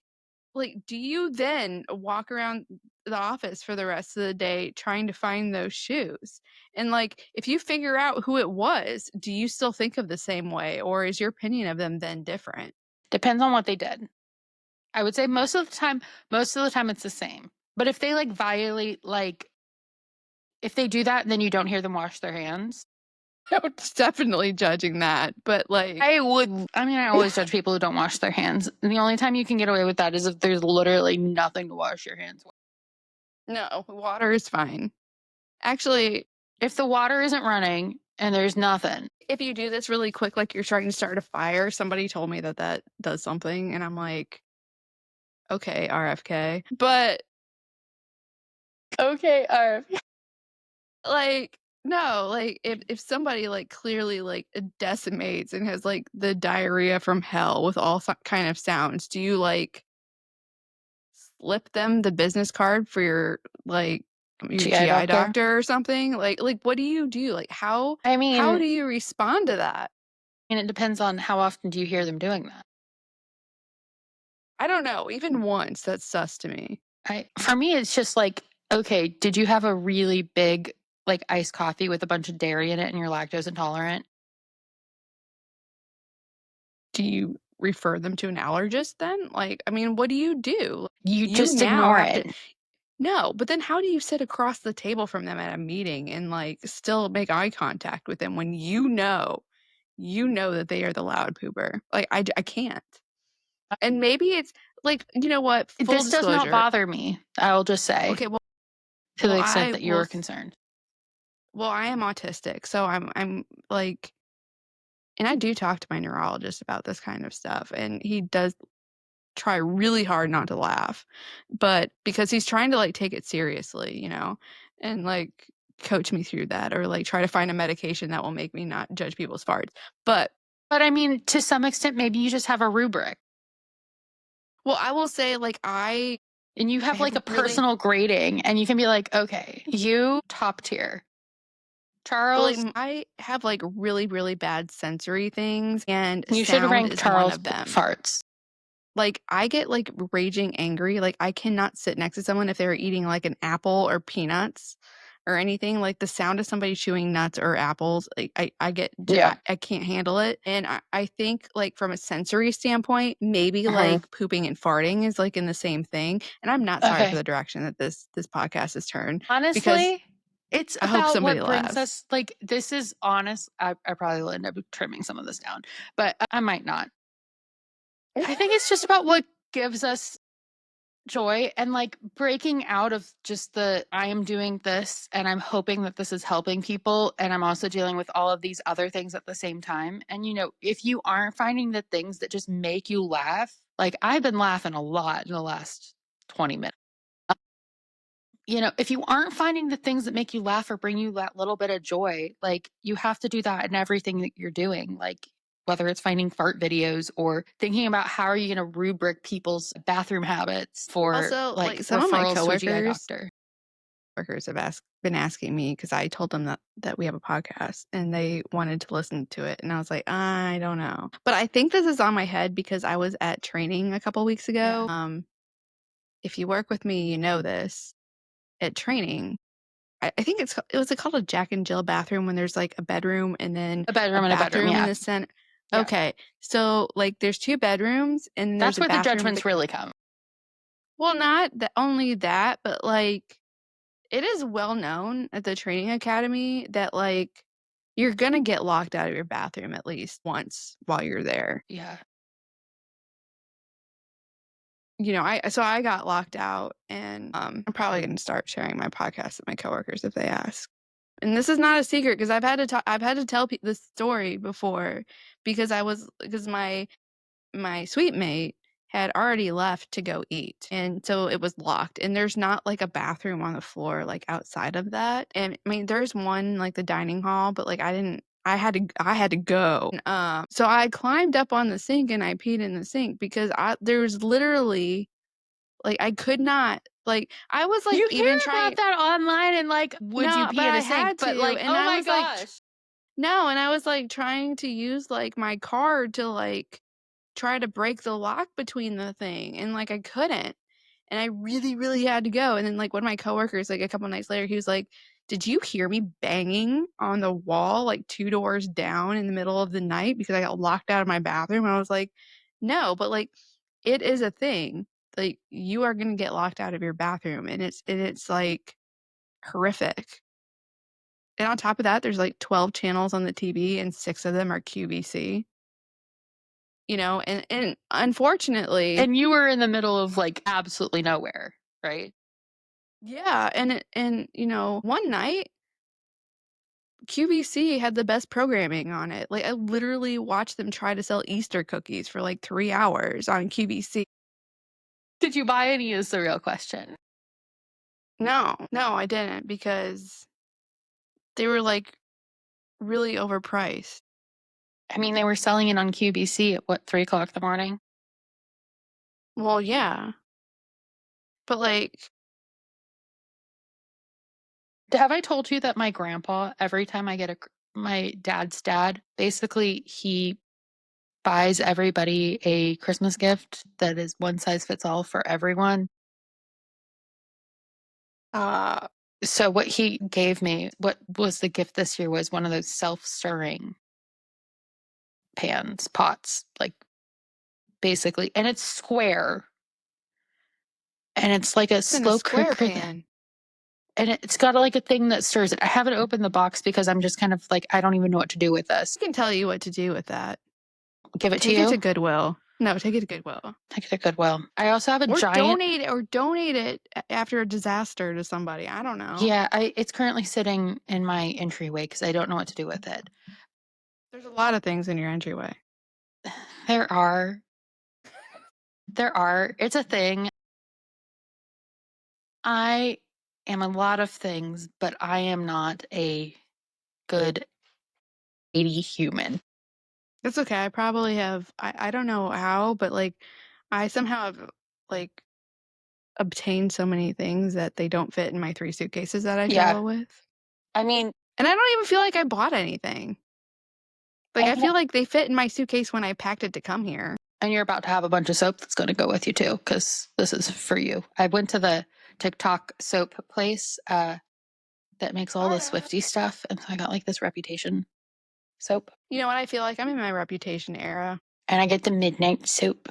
do you then walk around the office for the rest of the day trying to find those shoes? And, like, if you figure out who it was, do you still think of the same way, or is your opinion of them then different? Depends on what they did. I would say most of the time it's the same. But if they like violate, like if they do that, then you don't hear them wash their hands. I was definitely judging that, but, like I always judge people who don't wash their hands. And the only time you can get away with that is if there's literally nothing to wash your hands with. no, water is fine. Actually, If the water isn't running and there's nothing, if you do this really quick, like you're trying to start a fire, somebody told me that that does something, and I'm like, "Okay, RFK." But okay, like, no, like, if somebody, like, clearly, like, decimates and has, like, the diarrhea from hell with all kind of sounds, do you, like, slip them the business card for your GI GI doctor. doctor or something? Like, what do you do? Like, I how mean, do you respond to that? it depends on how often do you hear them doing that. I don't know, even once, that's sus to me. For me, it's just like, okay, did you have a really big like iced coffee with a bunch of dairy in it and you're lactose intolerant? Do you refer them to an allergist then? Like, I mean, what do you do? You You just now ignore have to it. no, but then how do you sit across the table from them at a meeting and, like, still make eye contact with them when you know that they are the loud pooper? Like, I can't. And maybe it's like, you know what? Full This does not disclosure. bother me. I'll just say Okay, well to the extent I that will you're s concerned. well, I am autistic, so I'm, like and I do talk to my neurologist about this kind of stuff, and he does try really hard not to laugh, but because he's trying to, like, take it seriously, and, like, coach me through that or, like, try to find a medication that will make me not judge people's farts. But But I mean, to some extent, maybe you just have a rubric well, I will say, like, I and you have have like a really personal grading and you can be like, okay, you top tier. but, like, Charles, I have, like, really, really bad sensory things, and you should sound rank is one Charles of them. farts. Like, I get, like, raging angry, like, I cannot sit next to someone if they're eating, like, an apple or peanuts or anything, like, the sound of somebody chewing nuts or apples, like, I get j Yeah. I can't handle it, and I think, like, from a sensory standpoint, maybe, Uh-huh. like, pooping and farting is, like, in the same thing, and I'm not sorry for Okay. the direction that this podcast has turned because Honestly, it's I hope about somebody what brings laughs. us like this is honest. I probably will end up trimming some of this down, but I might not. I think it's just about what gives us joy and like breaking out of just the I am doing this and I'm hoping that this is helping people and I'm also dealing with all of these other things at the same time. And if you aren't finding the things that just make you laugh, like I've been laughing a lot in the last 20 minutes. if you aren't finding the things that make you laugh or bring you that little bit of joy, like, you have to do that in everything that you're doing. Like, whether it's finding fart videos or thinking about how are you going to rubric people's bathroom habits for Also, like like, some of my referrals to a GI coworkers doctor. workers have been asking me because I told them that we have a podcast and they wanted to listen to it, and I was like, I don't know. But I think this is on my head because I was at training a couple weeks ago. Yeah. If you work with me, you know this. At training, I think it was called a Jack and Jill bathroom when there's like a bedroom and then A a bedroom and a bedroom. bathroom in Yeah. the center. Yeah. Okay, so like there's two bedrooms and then there's That's a where the bathroom. judgments really come. Well, not only that, but like it is well known at the training academy that like you're gonna get locked out of your bathroom at least once while you're there. Yeah. I got locked out, and I'm probably gonna start sharing my podcast with my coworkers if they ask. And this is not a secret because I've had to tell this story before because my suite mate had already left to go eat, and so it was locked, and there's not, like, a bathroom on the floor, like, outside of that, and, I mean, there's one, like, the dining hall, but, like, I had to go, so I climbed up on the sink and I peed in the sink because there was literally like, I could not like, I was, like, You hear even about trying. that online and like, would you No, pee but in I a sink? had But to, like, and oh I my was, like gosh. no, and I was, like, trying to use, like, my card to, like, try to break the lock between the thing, and, like, I couldn't, and I really, really had to go, and then, like, one of my coworkers, like, a couple nights later, he was like, "Did you hear me banging on the wall, like, 2 doors down in the middle of the night because I got locked out of my bathroom?" And I was like, "No," but, like, it is a thing. Like, you are gonna get locked out of your bathroom, and it's, like, horrific. And on top of that, there's, like, 12 channels on the TV, and 6 of them are QVC. And unfortunately. And you were in the middle of like absolutely nowhere, right? Yeah, one night, QVC had the best programming on it. Like, I literally watched them try to sell Easter cookies for, like, 3 hours on QVC. Did you buy any is the real question. No, no, I didn't because they were, like, really overpriced. I mean, they were selling it on QVC at what, 3 o'clock in the morning? Well, yeah, but, like. Have I told you that my grandpa, every time I get my dad's dad, basically he buys everybody a Christmas gift that is one size fits all for everyone. uh So what he gave me, what was the gift this year, was one of those self-stirring pots, like basically, and it's square and it's like a What's in a slow square cooker, pan? and it's got like a thing that stirs it. I haven't opened the box because I'm just kind of like, I don't even know what to do with this. I can tell you what to do with that. Give it to Take it to you. Goodwill. No, take it to Goodwill. Take it to Goodwill. I also have a Or giant. donate it after a disaster to somebody, I don't know. Yeah, it's currently sitting in my entryway because I don't know what to do with it. There's a lot of things in your entryway. There are. There are. It's a thing. I am a lot of things, but I am not a good 80 human. It's okay, I probably have I don't know how, but, like, I somehow have, like, obtained so many things that they don't fit in my 3 suitcases that I Yeah. travel with. I mean, And I don't even feel like I bought anything. Like, and, I feel like they fit in my suitcase when I packed it to come here. and you're about to have a bunch of soap that's going to go with you too, because this is for you. I went to the TikTok soap place that makes all the Alright. Swifty stuff, and so I got like this Reputation soap, You know what, I feel like I'm in my Reputation era. and I get the Midnight soap.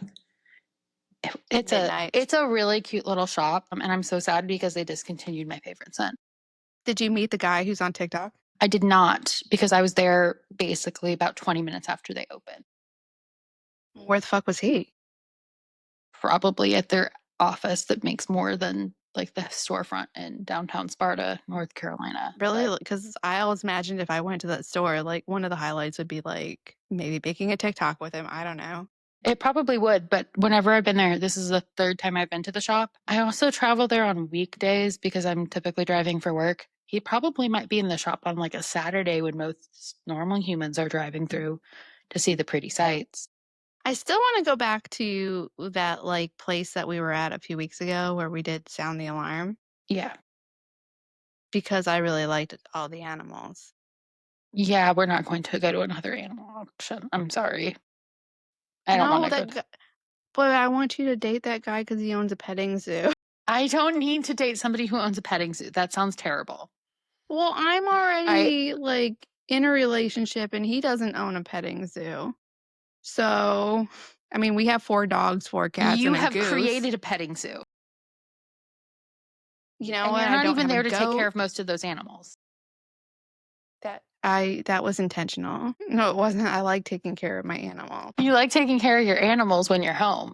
Midnight. It's a really cute little shop, and I'm so sad because they discontinued my favorite scent. Did you meet the guy who's on TikTok? I did not, because I was there basically about 20 minutes after they opened, Where the fuck was he? probably at their office that makes more than like the storefront in downtown Sparta, North Carolina. Really? But Because I always imagined if I went to that store, like, one of the highlights would be, like, maybe making a TikTok with him, I don't know. It probably would, but whenever I've been there, this is the third time I've been to the shop. I also travel there on weekdays because I'm typically driving for work. He probably might be in the shop on like a Saturday when most normal humans are driving through to see the pretty sights. I still want to go back to that like place that we were at a few weeks ago where we did sound the alarm Yeah. because I really liked all the animals. Yeah, we're not going to go to another animal auction. I'm sorry. I don't want No, to go. but I want you to date that guy because he owns a petting zoo. I don't need to date somebody who owns a petting zoo. That sounds terrible. Well, I'm I already like in a relationship and he doesn't own a petting zoo. So, I mean, we have 4 dogs, 4 cats, You and a have goose. created a petting zoo, You know and what? you're I not don't even have a there to take care goat. of most of those animals. That was intentional. No, it wasn't. I like taking care of my animal. You like taking care of your animals when you're home.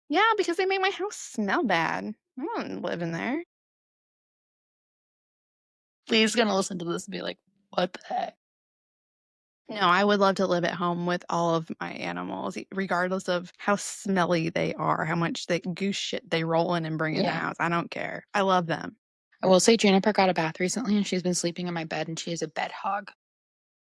Yeah, because they make my house smell bad. I don't live in there. Lee's gonna listen to this and be like, "What the heck?" No, I would love to live at home with all of my animals, regardless of how smelly they are, how much goose shit they roll in and bring in the Yeah. house. I don't care. I love them. I will say Juniper got a bath recently, and she's been sleeping in my bed, and she is a bed hog.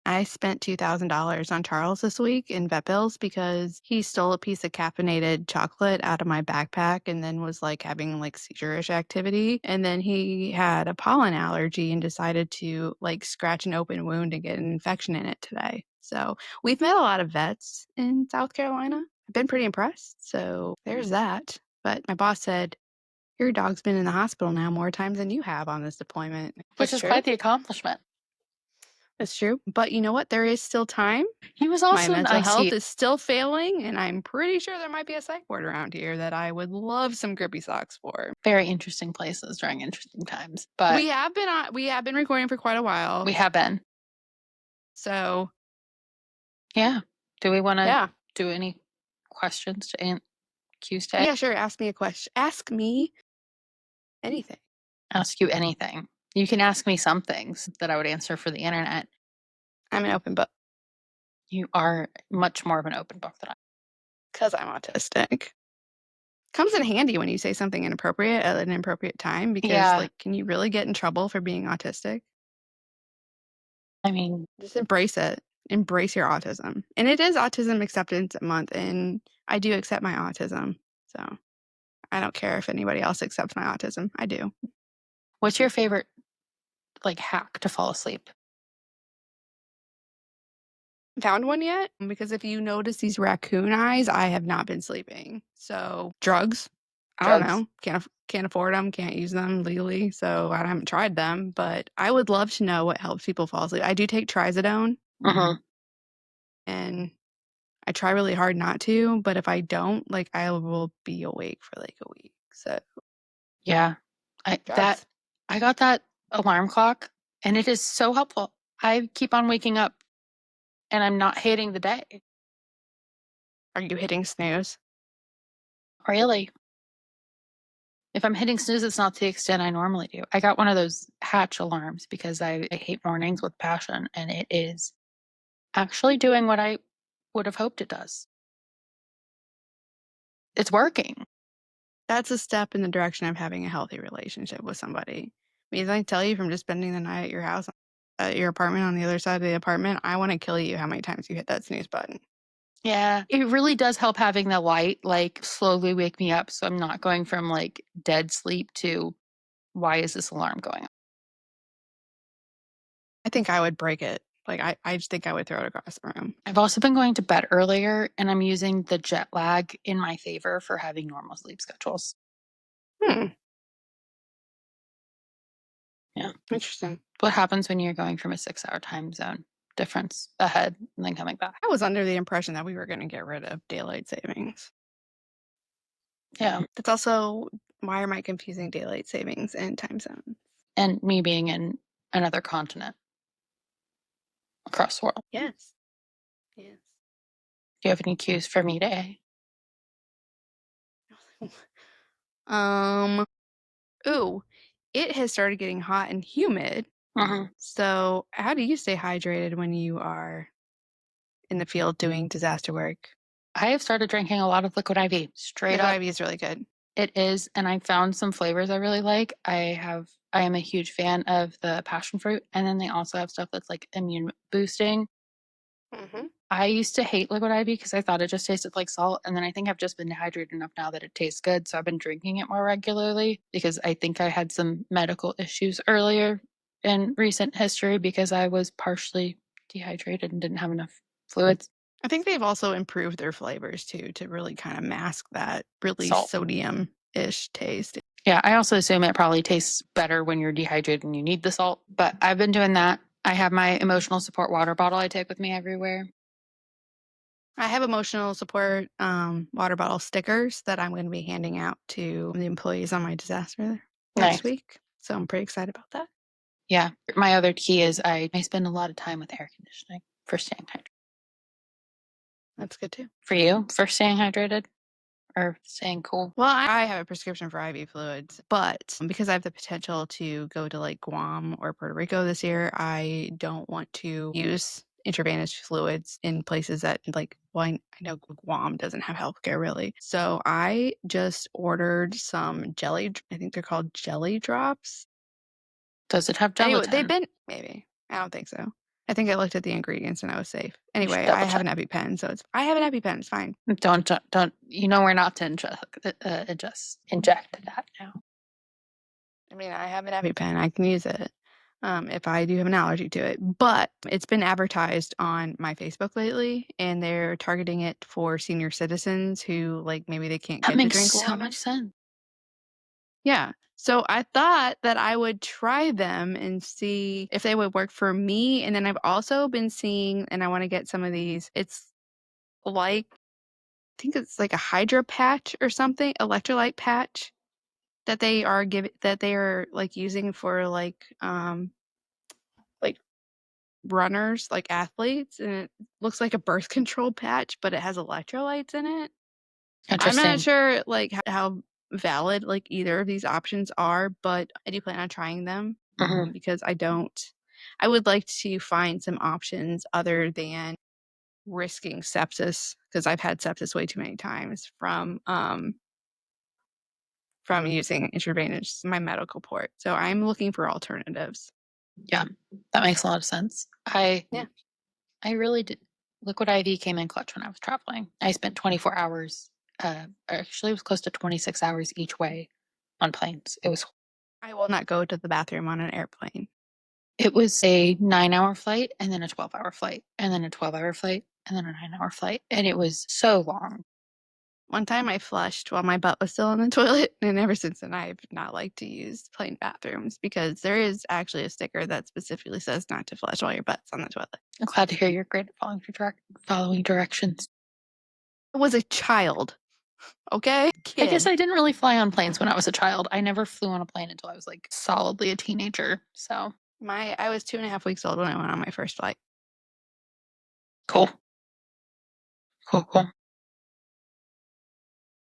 I spent $2,000 on Charles this week in vet bills because he stole a piece of caffeinated chocolate out of my backpack and then was like having like seizure-ish activity. And then he had a pollen allergy and decided to like scratch an open wound and get an infection in it today. So we've met a lot of vets in South Carolina. I've been pretty impressed. So there's that. But my boss said, your dog's been in the hospital now more times than you have on this deployment. Which That's is true. quite the accomplishment. That's true. But you know what? There is still time. He was My also in mental ICU. health is still failing, and I'm pretty sure there might be a psych ward around here that I would love some grippy socks for. Very interesting places during interesting times, but We have been recording for quite a while. we have been. So Yeah. Do we want to yeah. do any questions to Aunt Tuesday? Yeah, sure. Ask me a question. Ask me anything. Ask you anything. You can ask me some things that I would answer for the internet. I'm an open book You are much more of an open book than I. because I'm autistic. Comes in handy when you say something inappropriate at an inappropriate time because Yeah. like can you really get in trouble for being autistic? I mean, Just embrace it. Embrace your autism. And it is Autism Acceptance Month, and I do accept my autism. So I don't care if anybody else accepts my autism. I do. what's your favorite like hack to fall asleep? Found one yet? Because if you notice these raccoon eyes, I have not been sleeping. So drugs. I don't Drugs. know. Can't afford them. Can't use them legally. So I haven't tried them. But I would love to know what helps people fall asleep. I do take trazodone, Mm-hmm. and I try really hard not to. But if I don't, like, I will be awake for like a week. So Yeah. drugs. I got that alarm clock and it is so helpful. I keep on waking up and I'm not hating the day. Are you hitting snooze? Really. If I'm hitting snooze, it's not to the extent I normally do. I got one of those hatch alarms because I hate mornings with passion, and it is actually doing what I would have hoped it does. It's working. That's a step in the direction of having a healthy relationship with somebody. Because I tell you from just spending the night at your house, at your apartment on the other side of the apartment, I want to kill you how many times you hit that snooze button. Yeah, it really does help having the light like slowly wake me up so I'm not going from like dead sleep to why is this alarm going off? I think I would break it. Like, I just think I would throw it across the room. I've also been going to bed earlier and I'm using the jet lag in my favor for having normal sleep schedules. Hmm. Yeah. Interesting. What happens when you're going from a 6-hour time zone difference ahead and then coming back? I was under the impression that we were going to get rid of daylight savings. Yeah. That's also why am I confusing daylight savings and time zone? And me being in another continent across the world. Yes. Yes. Do you have any cues for me today? Ooh, it has started getting hot and humid. Mm-hmm. So, how do you stay hydrated when you are in the field doing disaster work? I have started drinking a lot of liquid IV. Straight Liquid up, IV is really good. it is, and I found some flavors I really like. I am a huge fan of the passion fruit, and then they also have stuff that's like immune boosting. Mm-hmm. I used to hate liquid IV because I thought it just tasted like salt, and then I think I've just been dehydrated enough now that it tastes good, so I've been drinking it more regularly because I think I had some medical issues earlier in recent history because I was partially dehydrated and didn't have enough fluids. I think they've also improved their flavors too to really kind of mask that really Salt. sodium-ish taste. Yeah, I also assume it probably tastes better when you're dehydrated and you need the salt, but I've been doing that. I have my emotional support water bottle I take with me everywhere. I have emotional support water bottle stickers that I'm going to be handing out to the employees on my disaster next Nice. week. So I'm pretty excited about that. Yeah. My other key is I spend a lot of time with air conditioning for staying hydrated. That's good too. For you, for staying hydrated or staying cool? Well, I have a prescription for IV fluids, but because I have the potential to go to like Guam or Puerto Rico this year, I don't want to use intravenous fluids in places that like, well, I know Guam doesn't have healthcare really. So I just ordered some jelly, I think they're called jelly drops. Does it have Anyway, gelatin? they've been, maybe. I don't think so. I think I looked at the ingredients and I was safe. should Anyway, double I have check. an EpiPen, so I have an EpiPen. It's fine. Don't, you know, we're not to just inject that now. I mean, I have an EpiPen. I can use it if I do have an allergy to it. But it's been advertised on my Facebook lately, and they're targeting it for senior citizens who, like, maybe they can't That get to makes drink so water. much sense. Yeah. So I thought that I would try them and see if they would work for me. And then I've also been seeing, and I want to get some of these. It's like, I think it's like a hydro patch or something, electrolyte patch that they are like using for like runners, like athletes, and it looks like a birth control patch, but it has electrolytes in it. I'm not Interesting. sure like how valid like either of these options are, but I do plan on trying them because I would like to find some options other than risking sepsis because I've had sepsis way too many times from using intravenous my medical port. So I'm looking for alternatives. Yeah, that makes a lot of sense. Yeah. I really did. Liquid IV came in clutch when I was traveling. I spent 24 hours. Actually, it was close to 26 hours each way on planes. I will not go to the bathroom on an airplane. It was a 9-hour flight and then a 12-hour flight and then a 12-hour flight and then a 9-hour flight. And it was so long. One time I flushed while my butt was still in the toilet, and ever since then I've not liked to use plane bathrooms because there is actually a sticker that specifically says not to flush while your butt's on the toilet. I'm glad to hear you're great at following directions. I was a child, okay? I guess I didn't really fly on planes when I was a child. I never flew on a plane until I was like solidly a teenager. So I was 2.5 weeks old when I went on my first flight. cool. Cool.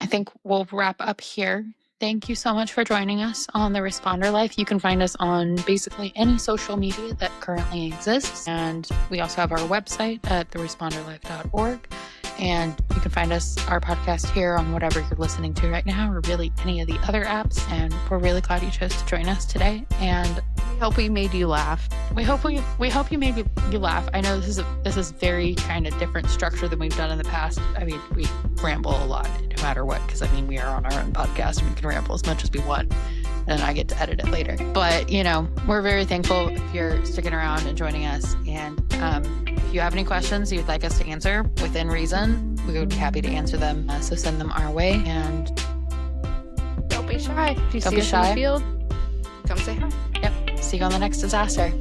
I think we'll wrap up here. Thank you so much for joining us on The Responder Life. You can find us on basically any social media that currently exists. And we also have our website at theresponderlife.org. And you can find our podcast here on whatever you're listening to right now, or really any of the other apps. And we're really glad you chose to join us today. And we hope we made you laugh. We hope you made you laugh. I know this is very kind of different structure than we've done in the past. I mean, we ramble a lot no matter what, because I mean, we are on our own podcast and we can ramble as much as we want, and I get to edit it later. But we're very thankful if you're sticking around and joining us. And if you have any questions you'd like us to answer within reason, we would be happy to answer them. So send them our way, and don't be shy. If you don't see be us shy. in the field, come say hi. Yep. See you on the next disaster.